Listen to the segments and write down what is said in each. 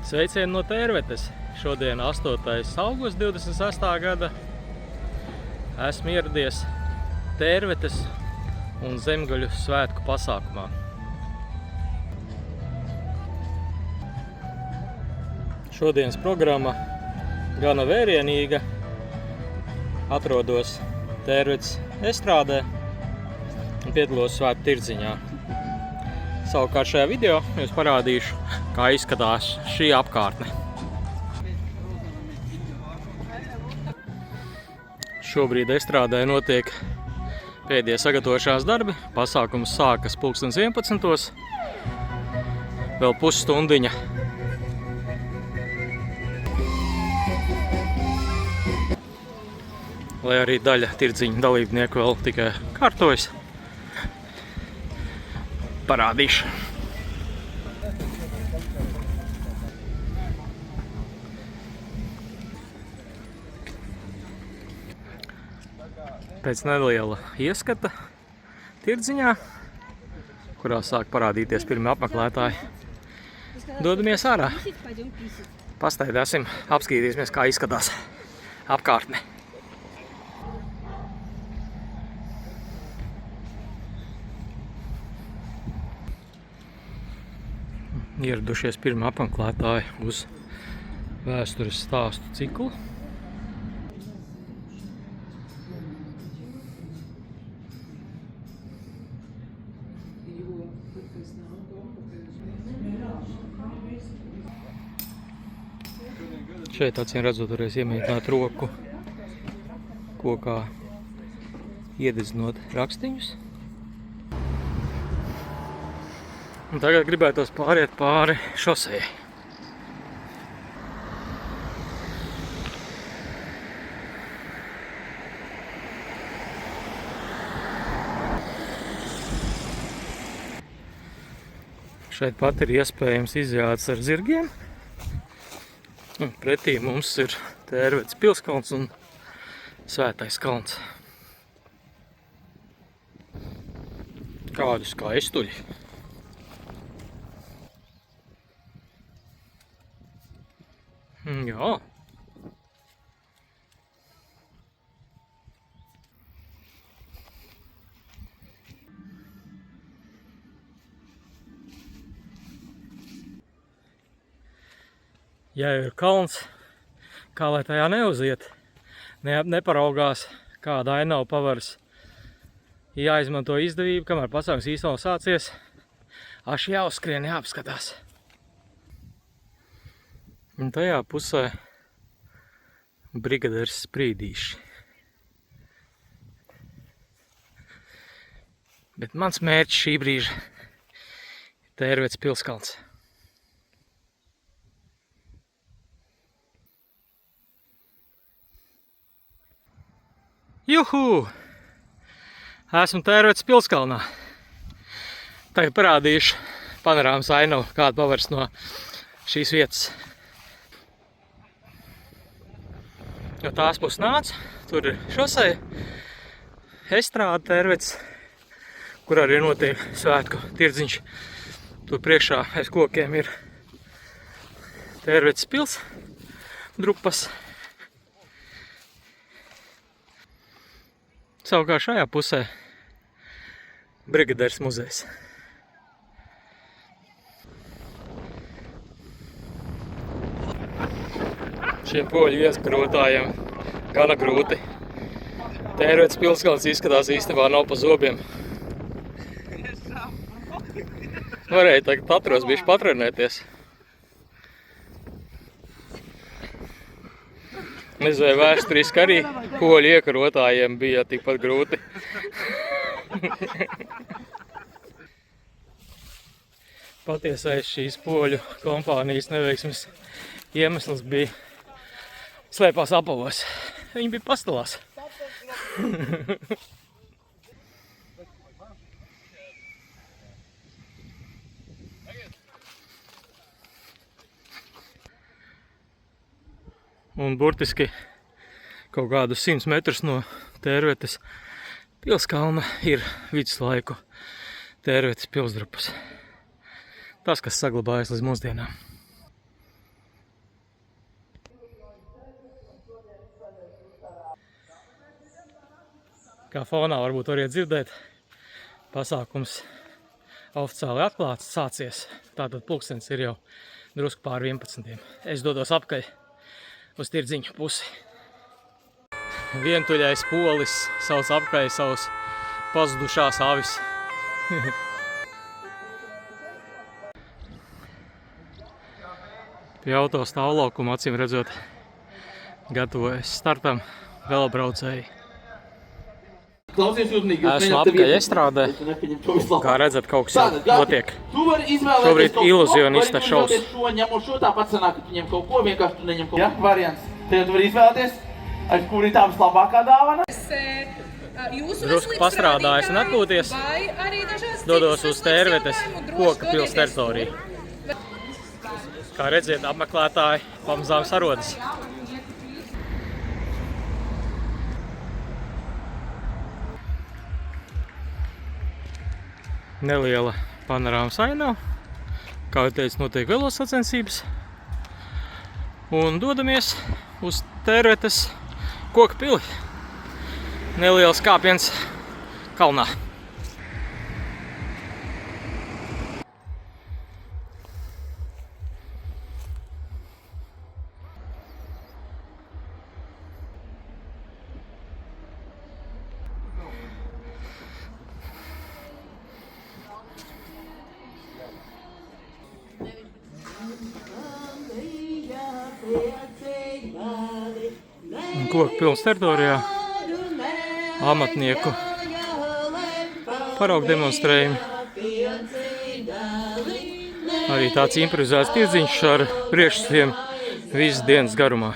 Sveicieni no Tērvetes. Šodien 8. augusts 26. gada. Esmu ieradies Tērvetes un Zemgaļu svētku pasākumā. Šodienas programma gana vērienīga. Atrodos Tērvetes estrādē un piedalos svētku tirdziņā. Savukārt šajā video es parādīšu, kā izskatās šī apkārtne. Šobrīd estrādē notiek pēdējie sagatavošanās darbi. Pasākums sākas 11. Vēl pusstundiņa. Lai arī daļa tirdziņa dalībnieku vēl tikai kārtojas. Parādīšu. Pēc neliela ieskata tirdziņā, kurā sāk parādīties pirmie apmeklētāji, dodamies ārā. Pastaigāsim, apskatīsimies, kā izskatās apkārtne. Ieradušies pirmie apmeklētāji uz vēstures stāstu ciklu. Šeit acīm redzot varēs iemītināt roku kokā, iededzinot rakstiņus. Un tagad gribētos pāriet pāri šosei. Šeit pat ir iespējams izjāts ar zirgiem. Un pretī mums ir Tērvetes pilskalns un Svētais kalns. Kādi skaistuļi! Jā. Ja ir kalns, kā lai tajā neuziet, neparaugās, kāda ainava pavaras. Jāizmanto izdevība, kamēr pasākums īsti nav sācies, aš jāuzskrien, jāapskatās. Un tajā pusē brigadieris Sprīdīši. Bet mans mērķis šī brīža ir Tērvetes pilskalns. Juhu! Esmu Tērvetes pilskalnā. Tagad parādīšu panorāmas ainavu, kāda pavaras no šīs vietas. Jo tās puses nāc, tur ir šosei, estrāde Tērvetes, kur arī notiek svētku tirdziņš. Tur priekšā aiz kokiem ir Tērvetes pils drupas. Savukārt šajā pusē brigadieris muzejs. Šiem poļu ieskarotājiem gana grūti. Tērvetes pilskalns izskatās īstenībā nav pa zobiem. Varēja tagad atros bišķi patrenēties. Nezinu, vai vēsturiski arī poļu iekarotājiem bija tikpat grūti. Patiesais šīs poļu kompānijas neveiksmes iemesls bija slēpās apavos. Viņi bija pastalās. Un burtiski kaut kādus 100 metrus no Tērvetes pilskalna ir viduslaiku Tērvetes pilsdrupas. Tas, kas saglabājas līdz mūsdienām. Kā fonā varbūt variet dzirdēt, pasākums oficiāli atklāts, sācies. Tātad pulkstenis ir jau drusku pār 11. Es dodos apkaļ uz Tirdziņu pusi. Vientuļais polis sauc apkaļ savus pazudušās avis. Pie auto stāvlaukuma, acīm redzot, gatavojas startam velobraucēji. Esmu apkaļ estrādē. Kā redzat, kaut kas jau notiek. Šobrīd iluzionista šovs. Tāpat sanāk, ka tu ņem kaut ko, vienkārši tu neņem kaut ko. Ja, variants. Tad tu vari izvēlēties, ar kuri tā vislabākā dāvana. Drusku pastrādājis un atpūties. Dodos uz Tērvetes koka pils teritoriju. Kā redziet, apmeklētāji pamazām sarodas. Neliela panorāmas ainava. Kā jau teicu, notiek velosacensības. Un dodamies uz Tērvetes koka pili. Neliels kāpiens kalnā. Koka pils teritorijā amatnieku paraugu demonstrējumi. Arī tāds improvizēts tirdziņš ar priekšstatiem visas dienas garumā.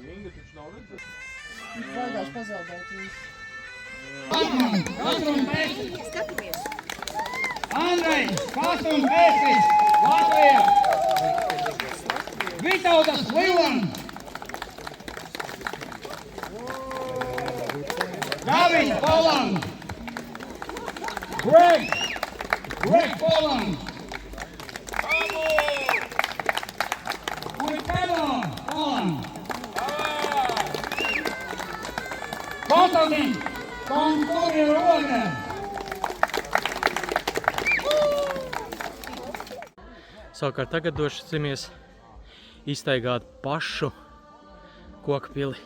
Inga taču nav redzēts. Viņš baidās pazaudēt visu. Skatāmies! Andrej, Kāstums Pēcis, Latvija! Vitautas Lilan! Davids Poland! Greg Poland! Poland! Konstantin! Konstantin Rodner! Savukārt tagad došamies iztaigāt pašu koka pili.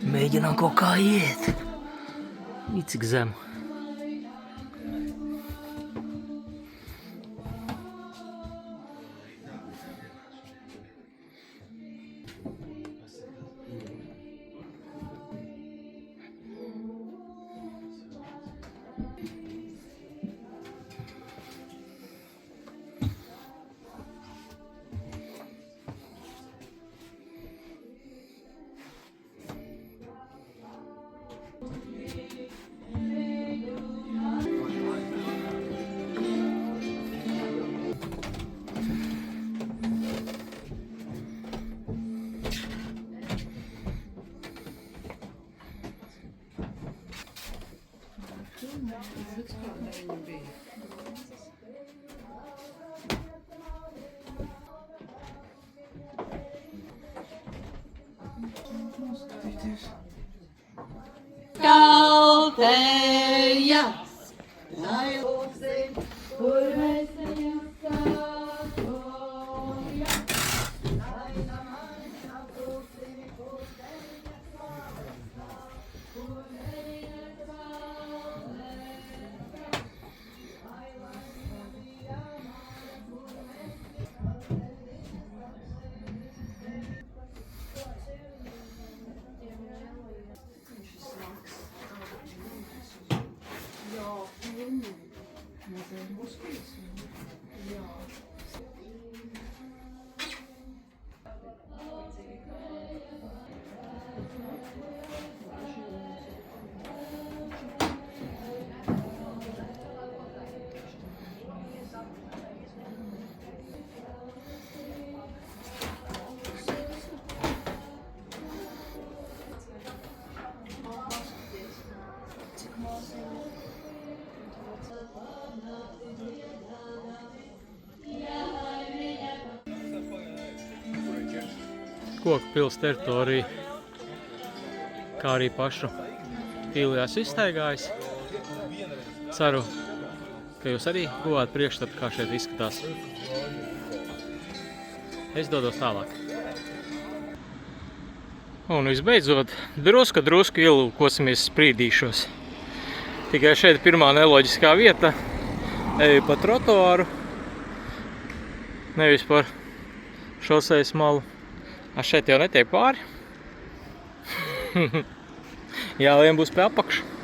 Mēģinām kaut kā iet. Cik zemu. Kalteja! Lai lūksim, kur mēs viņam sākoja. Lai namai apūsim, kur teņa sākā, kur teņa sālē. Lai bija māja, kur mēs Koku pils teritorija, kā arī pašu Ilijās izstaigājis. Ceru, ka jūs arī guvāt priekšstatu, kā šeit izskatās. Es dodos tālāk. Un visbeidzot, drusku ielūkosimies Sprīdīšos. Tikai šeit pirmā neloģiskā vieta. Eju pa trotuāru, nevis par šosejas malu. Šeit jau netiek pāri. Jālien būs pie apakšu.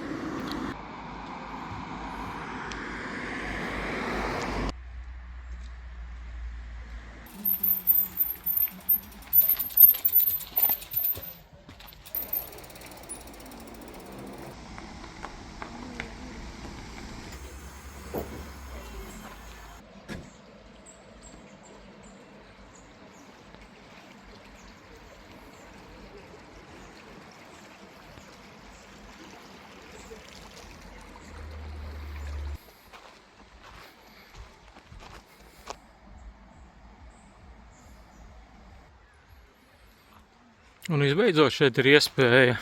Un visbeidzot šeit ir iespēja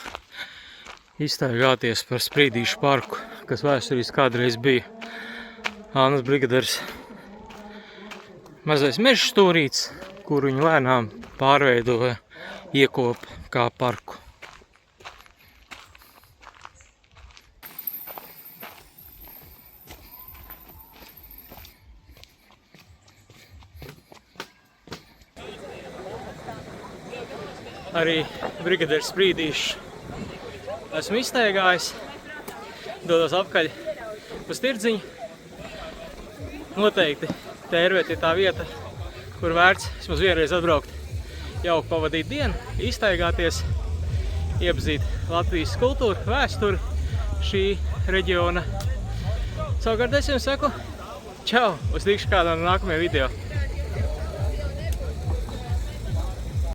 izstaigāties par Sprīdīšu parku, kas vēsturiski kādreiz bija Annas brigaders mazais meža stūrīts, kur viņi lēnām pārveidoja, iekopa kā parku. Arī brigadieris Sprīdīšs esmu izstaigājis, dodos apkaļ uz Tirdziņu. Noteikti Tērvete ir tā vieta, kur vērts vismaz vienreiz atbraukt, jauki pavadīt dienu, izstaigāties, iepazīt Latvijas kultūru, vēsturi šī reģiona. Savukārt es jums saku, čau, uz tikšu kādā no nākamajā video.